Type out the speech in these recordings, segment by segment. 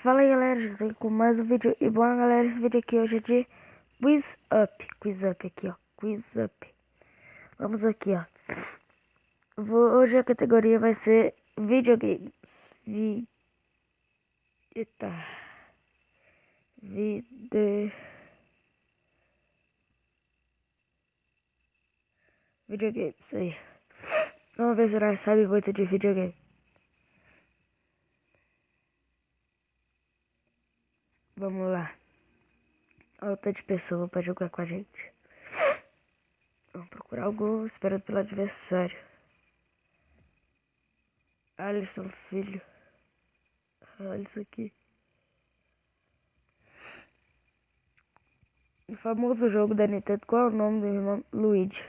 Fala aí galera, já tô aqui com mais um vídeo. E bom galera, esse vídeo aqui hoje é de Quiz Up aqui ó, Quiz Up. Vamos aqui ó. Hoje a categoria vai ser videogames. Eita. Videogames aí. Vamos ver se nós sabe muito de videogame. Vamos lá. Alta de pessoa pra jogar com a gente. Vamos procurar algo esperando pelo adversário. Alisson Filho. Olha isso aqui. O famoso jogo da Nintendo. Qual é o nome do irmão? Luigi.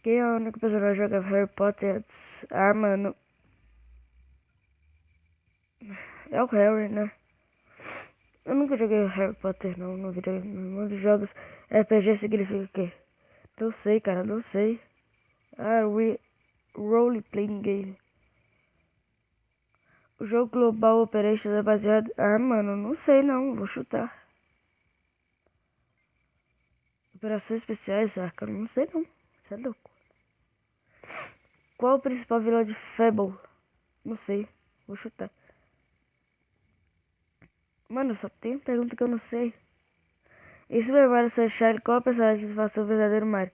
Quem é o único personagem que joga Harry Potter? Ah, mano. É o Harry, né? Eu nunca joguei Harry Potter não, no videogame. No mundo de jogos, RPG significa o quê? Não sei, cara, não sei. Ah, Role Playing Game. O jogo Global Operations é baseado... Ah, mano, não sei não, vou chutar. Operações especiais, ah, cara, não sei não. Você é louco. Qual o principal vilão de Fable? Não sei, vou chutar. Mano, só tem pergunta que eu não sei. Em Super Mario Sunshine, qual personagem faz o verdadeiro Mario?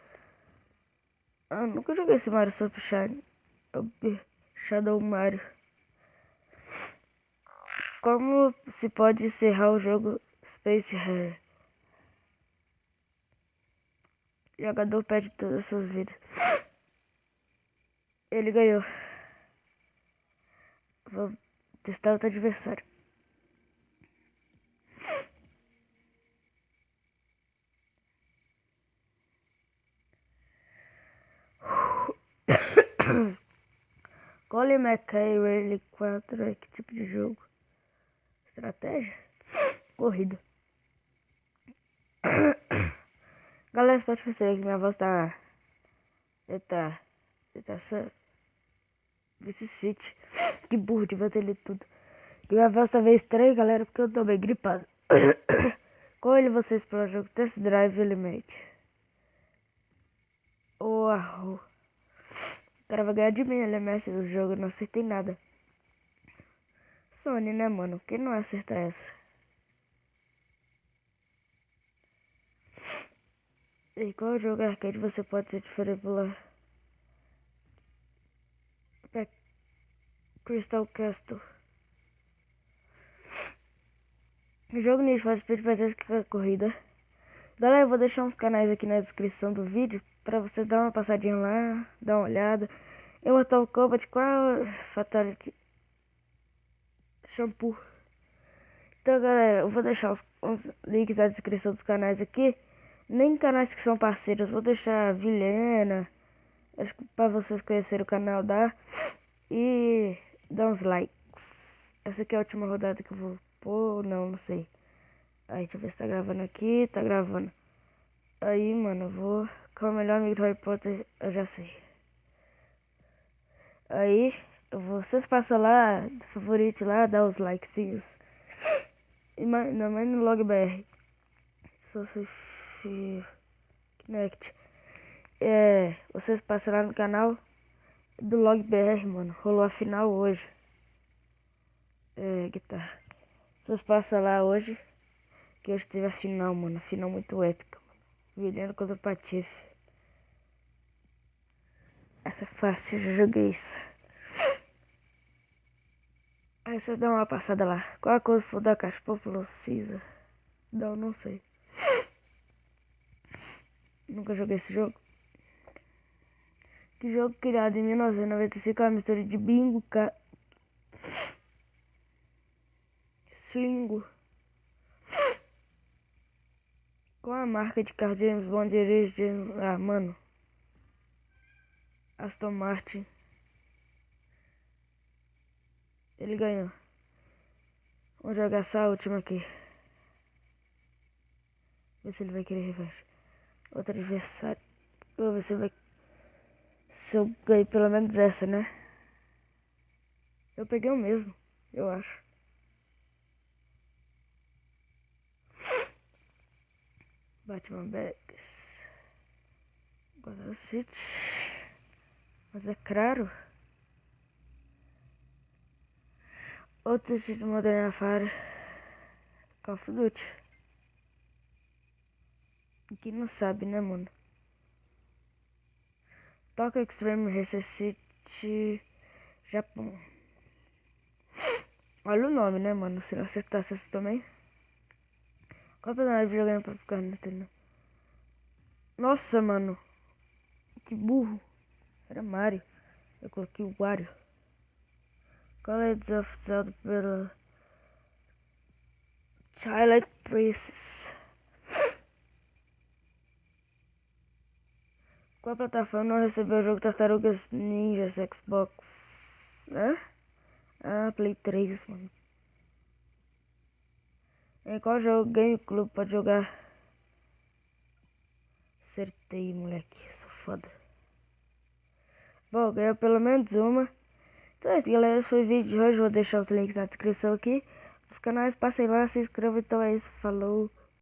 Ah, nunca joguei esse Mario Sunshine. Shadow Mario. Como se pode encerrar o jogo Space Harrier? O jogador perde todas as suas vidas. Ele ganhou. Vou testar outro adversário. Colin McKay, Rally 4, que tipo de jogo? Estratégia? Corrida. Galera, você pode perceber que minha voz tá... Eita, Vice City. Que burro, devia ter lido tudo. E minha voz tá meio estranha, galera, porque eu tô bem gripado. Qual ele você explora o jogo? Test Drive Element. O cara vai ganhar de mim, ele é mestre do jogo, eu não acertei nada. Sony, né, mano? Quem não acerta essa? E qual jogo arcade você pode ser diferente pular? Crystal Castle. O jogo Need for Speed parece que é corrida. Galera, eu vou deixar uns canais aqui na descrição do vídeo pra você dar uma passadinha lá, dar uma olhada. Mortal Kombat, qual Fatality? Shampoo. Então, galera, eu vou deixar uns links na descrição dos canais aqui. Nem canais que são parceiros, vou deixar a Vilhena, acho que pra vocês conhecerem o canal da. E dar uns likes. Essa aqui é a última rodada que eu vou pôr, não sei. Aí, deixa eu ver se tá gravando aqui, tá gravando. Aí, mano, eu vou... Qual é o melhor amigo do Harry Potter? Eu já sei. Aí, vocês passam lá, favorito lá, dá os likezinhos. E não, mas no LogBR. Social Connect. Vocês passam lá no canal do LogBR, mano. Rolou a final hoje. Guitarra. Vocês passam lá hoje. Que hoje teve a final, mano. A final muito épica, mano. Vilhena contra o Patife. Essa é fácil, eu já joguei isso. Aí você dá uma passada lá. Qual a cor do fundo da caixa? Popular Cinza. Não sei. Nunca joguei esse jogo. Que jogo criado em 1995 é uma mistura de bingo, Slingo. Qual a marca de carro James Bond dirige? Ah, mano. Aston Martin. Ele ganhou. Vamos jogar essa última aqui. Ver se ele vai querer revanche. Outro adversário. Vou ver se vai... Se eu ganho pelo menos essa, né? Eu peguei o mesmo, eu acho. Batman Bags. Gotham City. Mas é claro. Outro tipo de Modern Warfare. Call of Duty. Quem não sabe, né, mano? Tokyo Extreme Racer City, Japão. Olha o nome, né, mano? Se não acertasse essa também. Qual personagem de videogame pra ficar no tela? Nossa, mano. Que burro. Era Mario. Eu coloquei o Wario. College of Zelda pelo Twilight Princess. Qual plataforma não recebeu o jogo Tartarugas Ninjas Xbox? Né? Ah, Play 3, mano. Em qual jogo Game Club pode jogar? Acertei, moleque. Sou foda. Bom, ganhou pelo menos uma. Então é isso, galera. Esse foi o vídeo de hoje. Vou deixar o link na descrição aqui dos canais. Passem lá, se inscrevam. Então é isso. Falou.